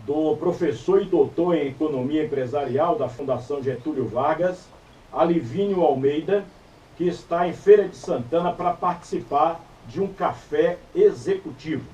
do professor e doutor em Economia Empresarial da Fundação Getúlio Vargas, Alivínio Almeida, que está em Feira de Santana para participar de um café executivo.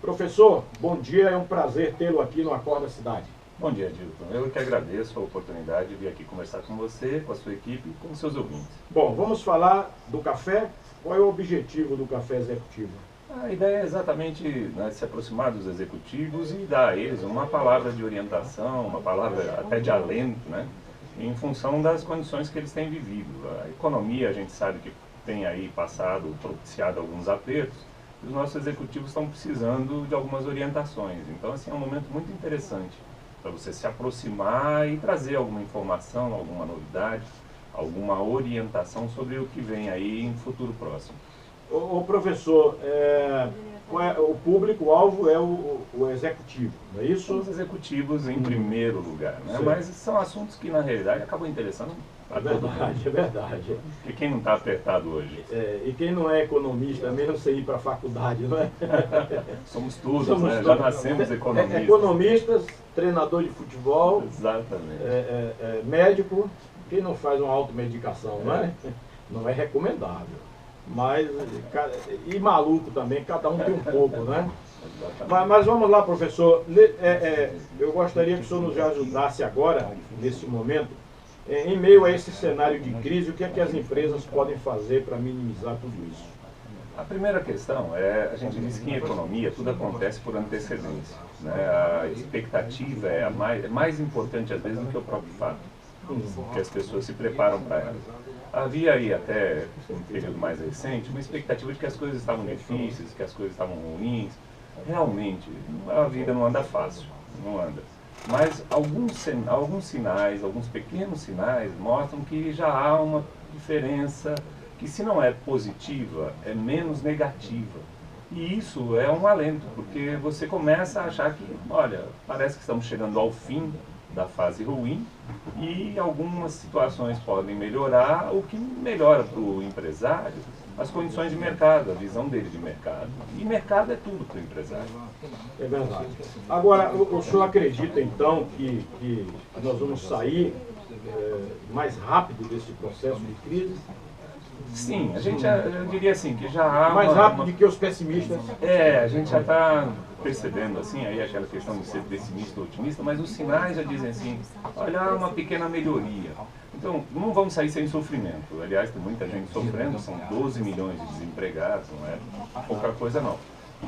Professor, bom dia, é um prazer tê-lo aqui no Acorda Cidade. Bom dia, Dilton. Eu que agradeço a oportunidade de vir aqui conversar com você, com a sua equipe e com os seus ouvintes. Bom, vamos falar do café. Qual é o objetivo do café executivo? A ideia é exatamente, né, se aproximar dos executivos e dar a eles uma palavra de orientação, uma palavra até de alento, né, em função das condições que eles têm vivido. A economia, a gente sabe que tem aí passado, propiciado alguns apertos, e os nossos executivos estão precisando de algumas orientações. Então, assim, é um momento muito interessante para você se aproximar e trazer alguma informação, alguma novidade, alguma orientação sobre o que vem aí em futuro próximo. O professor, o público-alvo é o executivo, não é isso? Os executivos em primeiro lugar, né? Sim. Mas são assuntos que na realidade acabam interessando a todo mundo. É verdade. Porque quem não está apertado hoje? E quem não é economista, mesmo sem ir para a faculdade, não é? Somos todos, Somos né? todos. Já nascemos economistas. Economistas, treinador de futebol, Exatamente. médico, quem não faz uma automedicação, não é? Não é recomendável. Mas, e maluco também, cada um tem um pouco, né? Mas vamos lá, professor. Eu gostaria que o senhor nos ajudasse agora, nesse momento, em meio a esse cenário de crise, o que é que as empresas podem fazer para minimizar tudo isso? A primeira questão é, a gente diz que em economia tudo acontece por antecedência, né? A expectativa é mais importante às vezes do que o próprio fato, que as pessoas se preparam para ela. Havia aí até um período mais recente uma expectativa de que as coisas estavam difíceis, que as coisas estavam ruins. Realmente, a vida não anda fácil, não anda. Mas alguns sinais, alguns pequenos sinais mostram que já há uma diferença que, se não é positiva, é menos negativa. E isso é um alento, porque você começa a achar que, olha, parece que estamos chegando ao fim da fase ruim e algumas situações podem melhorar, o que melhora para o empresário as condições de mercado, a visão dele de mercado. E mercado é tudo para o empresário. É verdade. Agora, o senhor acredita então que nós vamos sair mais rápido desse processo de crise? Sim, eu diria assim, que já há mais rápido do que os pessimistas? A gente já está percebendo assim, aí aquela questão de ser pessimista ou otimista, mas os sinais já dizem assim, olha, há uma pequena melhoria. Então, não vamos sair sem sofrimento. Aliás, tem muita gente sofrendo, são 12 milhões de desempregados, não é pouca coisa não.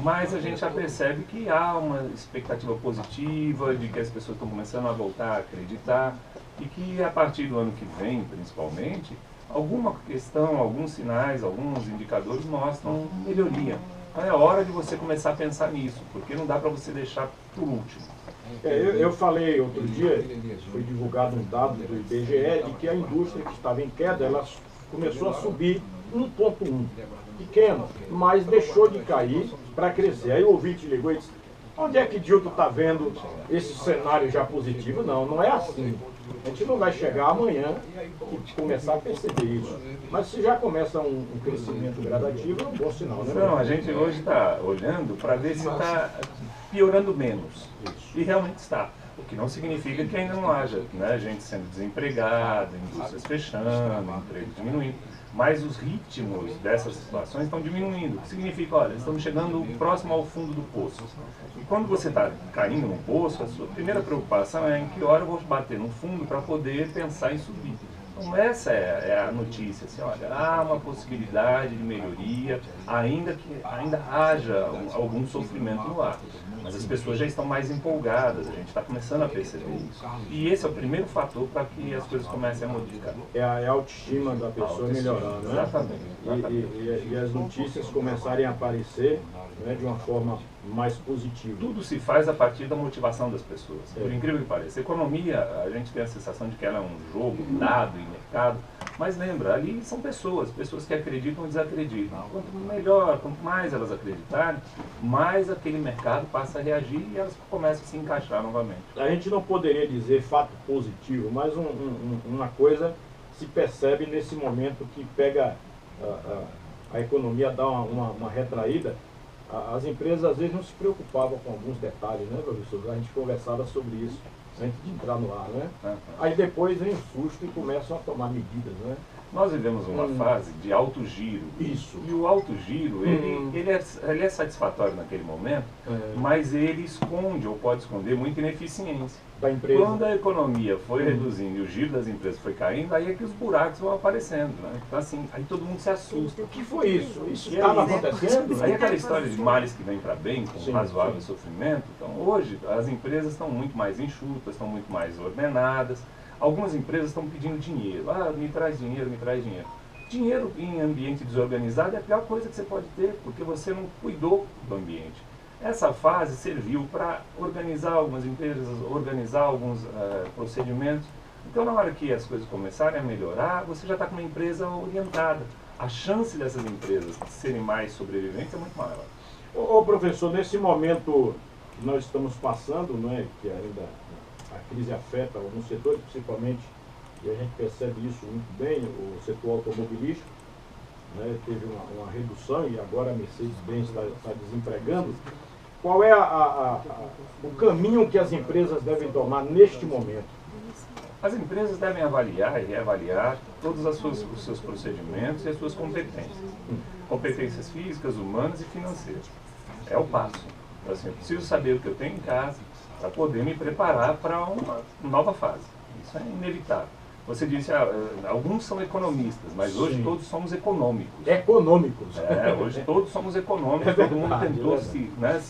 Mas a gente já percebe que há uma expectativa positiva, de que as pessoas estão começando a voltar a acreditar, e que a partir do ano que vem, principalmente, alguma questão, alguns sinais, alguns indicadores mostram melhoria. Então é hora de você começar a pensar nisso, porque não dá para você deixar por último. Eu falei outro dia, foi divulgado um dado do IBGE, de que a indústria que estava em queda, ela começou a subir 1,1. Pequeno, mas deixou de cair para crescer. Aí o ouvinte ligou e disse, onde é que Dilton está vendo esse cenário já positivo? Não, não é assim. A gente não vai chegar amanhã e começar a perceber isso. Mas se já começa um crescimento gradativo, é um bom sinal, né? Não, a gente hoje está olhando para ver se está piorando menos. E realmente está. O que não significa que ainda não haja, né, gente sendo desempregada, indústrias fechando, emprego diminuindo. Mas os ritmos dessas situações estão diminuindo. O que significa, olha, estamos chegando próximo ao fundo do poço. E quando você está caindo no poço, a sua primeira preocupação é em que hora eu vou bater no fundo para poder pensar em subir. Então essa é a notícia, assim, olha, há uma possibilidade de melhoria, ainda haja algum sofrimento no ar. Mas as pessoas já estão mais empolgadas, a gente está começando a perceber isso. E esse é o primeiro fator para que as coisas comecem a modificar. É a autoestima da pessoa melhorando, né? Exatamente. E as notícias começarem a aparecer, né, de uma forma mais positiva. Tudo se faz a partir da motivação das pessoas. Por incrível que pareça. Economia, a gente tem a sensação de que ela é um jogo, dado e mercado, mas lembra, ali são pessoas que acreditam ou desacreditam. Quanto melhor, quanto mais elas acreditarem, mais aquele mercado passa a reagir e elas começam a se encaixar novamente. A gente não poderia dizer fato positivo, mas uma coisa se percebe nesse momento que pega a economia, dá uma retraída. as empresas às vezes não se preocupavam com alguns detalhes, né, professor? A gente conversava sobre isso antes de entrar no ar, né? Aí depois vem o susto e começam a tomar medidas, né? Nós vivemos uma fase de alto giro. Isso. E o alto giro, ele é satisfatório naquele momento, mas ele esconde, ou pode esconder, muita ineficiência. Da empresa. Quando a economia foi reduzindo e o giro das empresas foi caindo, aí é que os buracos vão aparecendo, né? Então assim, aí todo mundo se assusta. O que foi isso? Isso estava acontecendo? Aí aquela história de males que vem para bem, com Sim, razoável sim. sofrimento. Então hoje as empresas estão muito mais enxutas, estão muito mais ordenadas. Algumas empresas estão pedindo dinheiro. Ah, me traz dinheiro, me traz dinheiro. Dinheiro em ambiente desorganizado é a pior coisa que você pode ter, porque você não cuidou do ambiente. Essa fase serviu para organizar algumas empresas, organizar alguns procedimentos. Então, na hora que as coisas começarem a melhorar, você já está com uma empresa orientada. A chance dessas empresas serem mais sobreviventes é muito maior. Ô professor, nesse momento que nós estamos passando, né, que ainda a crise afeta alguns setores, principalmente, e a gente percebe isso muito bem, o setor automobilístico, né, teve uma redução e agora a Mercedes-Benz está desempregando. Qual é o caminho que as empresas devem tomar neste momento? As empresas devem avaliar e reavaliar todos os seus procedimentos e as suas competências. Competências físicas, humanas e financeiras. É o passo. Então, assim, eu preciso saber o que eu tenho em casa para poder me preparar para uma nova fase. Isso é inevitável. Você disse, alguns são economistas, mas hoje Sim. todos somos econômicos. Econômicos. Hoje todos somos econômicos, todo mundo tentou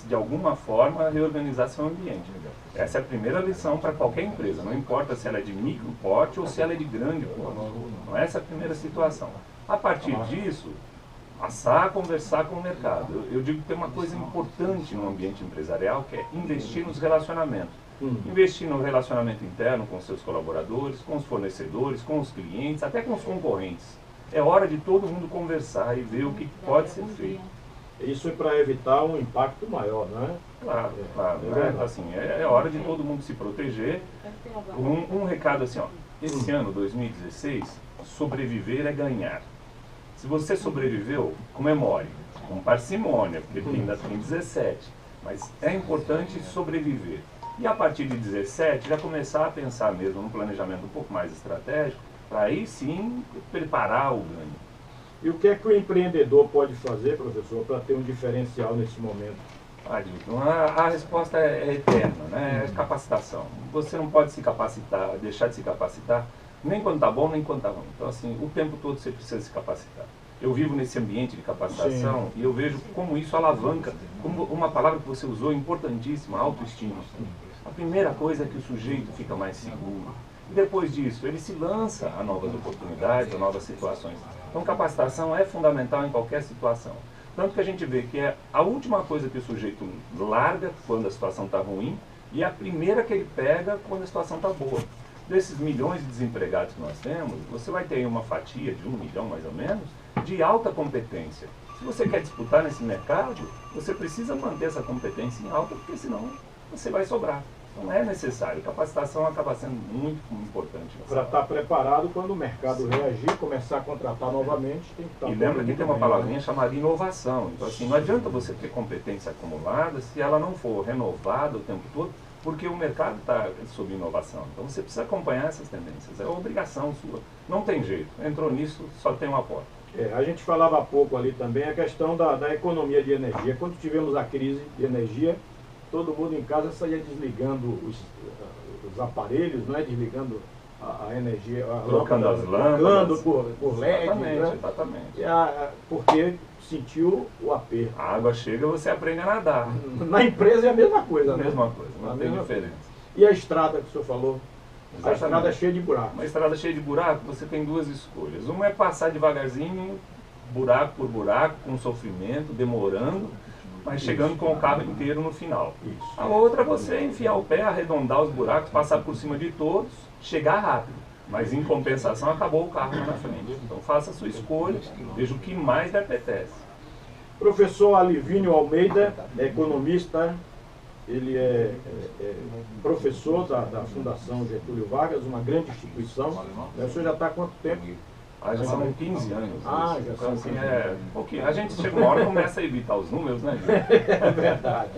de alguma forma reorganizar seu ambiente. Essa é a primeira lição para qualquer empresa, não importa se ela é de micro porte ou se ela é de grande porte. Então, essa é a primeira situação. A partir disso, passar a conversar com o mercado. Eu digo que tem uma coisa importante no ambiente empresarial, que é investir nos relacionamentos. Investir no relacionamento interno com seus colaboradores, com os fornecedores, com os clientes, até com os concorrentes. É hora de todo mundo conversar e ver o que pode ser feito. Isso é para evitar um impacto maior, não é? Claro, claro. Né? Assim, é hora de todo mundo se proteger. Um recado assim, ó, esse ano, 2016, sobreviver é ganhar. Se você sobreviveu, comemore, com parcimônia, porque ainda tem 17. Mas é importante sobreviver. E a partir de 17, já começar a pensar mesmo num planejamento um pouco mais estratégico, para aí sim preparar o ganho. E o que é que o empreendedor pode fazer, professor, para ter um diferencial nesse momento? Dilton, a resposta é eterna, né? É capacitação. Você não pode se capacitar, deixar de se capacitar, nem quando está bom, nem quando está ruim. Então, assim, o tempo todo você precisa se capacitar. Eu vivo nesse ambiente de capacitação e eu vejo como isso alavanca, como uma palavra que você usou importantíssima, autoestima. A primeira coisa é que o sujeito fica mais seguro. E depois disso, ele se lança a novas oportunidades, a novas situações. Então, capacitação é fundamental em qualquer situação. Tanto que a gente vê que é a última coisa que o sujeito larga quando a situação está ruim e é a primeira que ele pega quando a situação está boa. Desses milhões de desempregados que nós temos, você vai ter uma fatia de 1 milhão, mais ou menos, de alta competência. Se você quer disputar nesse mercado, você precisa manter essa competência em alta, porque senão você vai sobrar. Então é necessário. Capacitação acaba sendo muito importante. Para estar preparado quando o mercado reagir, começar a contratar novamente, tem que estar... E lembra que tem uma palavrinha chamada inovação. Então assim, não adianta você ter competência acumulada se ela não for renovada o tempo todo, porque o mercado está sob inovação. Então você precisa acompanhar essas tendências. É uma obrigação sua. Não tem jeito. Entrou nisso, só tem uma porta. A gente falava há pouco ali também a questão da economia de energia. Quando tivemos a crise de energia, todo mundo em casa saía desligando os aparelhos, né? Desligando a energia, trocando as lâmpadas, por LED, exatamente, né? exatamente. Porque sentiu o aperto. A água chega, você aprende a nadar. Na empresa é a mesma coisa, A né? mesma coisa, não tem diferença. E a estrada que o senhor falou? Exatamente. A estrada é cheia de buracos. Uma estrada cheia de buraco, você tem duas escolhas. Uma é passar devagarzinho, buraco por buraco, com sofrimento, demorando, mas chegando com o carro inteiro no final. Isso. A outra é você enfiar o pé, arredondar os buracos, passar por cima de todos, chegar rápido. Mas em compensação acabou o carro lá na frente. Então faça a sua escolha, veja o que mais lhe apetece. Professor Alivínio Almeida, é economista, ele é professor da Fundação Getúlio Vargas, uma grande instituição. O senhor já está há quanto tempo? Já são 15 anos. Já então, são assim, 15 um pouquinho. A gente chega uma hora e começa a evitar os números, né? É verdade.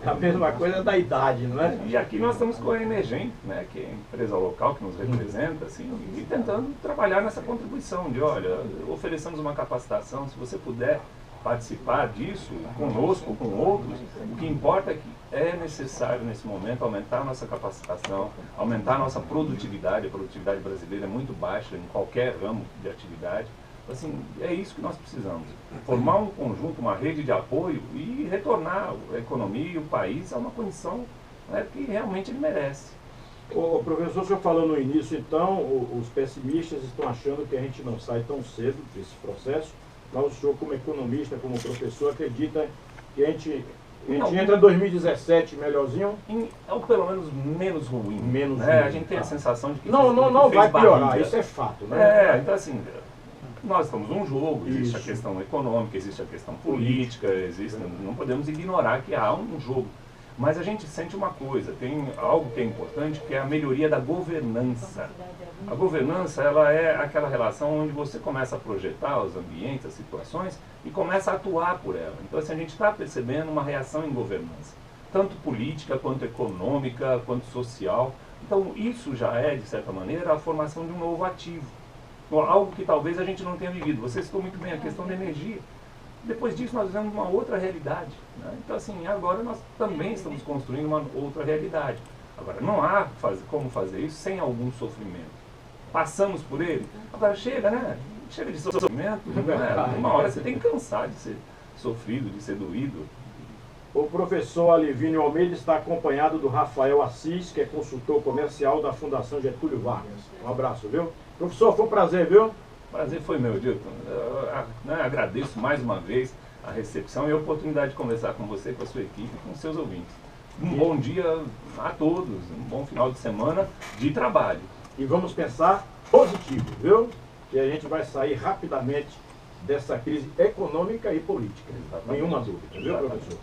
A mesma coisa da idade, não é? E aqui nós estamos com a Emergem, né, que é a empresa local que nos representa, assim, e tentando trabalhar nessa contribuição de, olha, oferecemos uma capacitação, se você puder participar disso, conosco, com outros, o que importa é que é necessário nesse momento aumentar a nossa capacitação, aumentar a nossa produtividade. A produtividade brasileira é muito baixa em qualquer ramo de atividade. Assim, é isso que nós precisamos, formar um conjunto, uma rede de apoio e retornar a economia e o país a uma condição, né, que realmente ele merece. O professor, o senhor falou no início, então, os pessimistas estão achando que a gente não sai tão cedo desse processo, mas o senhor, como economista, como professor, acredita que a gente entra em 2017 melhorzinho? Ou pelo menos menos ruim. Menos né? ruim. A gente tem a sensação de que não vai piorar, barriga. isso é fato, né? Então assim, nós estamos num jogo, existe a questão econômica, existe a questão política, não podemos ignorar que há um jogo. Mas a gente sente uma coisa, tem algo que é importante, que é a melhoria da governança. A governança, ela é aquela relação onde você começa a projetar os ambientes, as situações, e começa a atuar por ela. Então, assim, a gente está percebendo uma reação em governança, tanto política, quanto econômica, quanto social. Então, isso já é, de certa maneira, a formação de um novo ativo. Algo que talvez a gente não tenha vivido. Você citou muito bem a questão da energia. Depois disso, nós vivemos uma outra realidade. Né? Então, assim, agora nós também estamos construindo uma outra realidade. Agora, não há como fazer isso sem algum sofrimento. Passamos por ele. Agora, chega, né? Chega de sofrimento. Né? Uma hora você tem que cansar de ser sofrido, de ser doído. O professor Alivínio Almeida está acompanhado do Rafael Assis, que é consultor comercial da Fundação Getúlio Vargas. Um abraço, viu? Professor, foi um prazer, viu? Prazer foi meu, Dilton. Agradeço mais uma vez a recepção e a oportunidade de conversar com você, com a sua equipe, com os seus ouvintes. Um bom dia a todos, um bom final de semana de trabalho. E vamos pensar positivo, viu? Que a gente vai sair rapidamente dessa crise econômica e política. Nenhuma dúvida, viu, professor?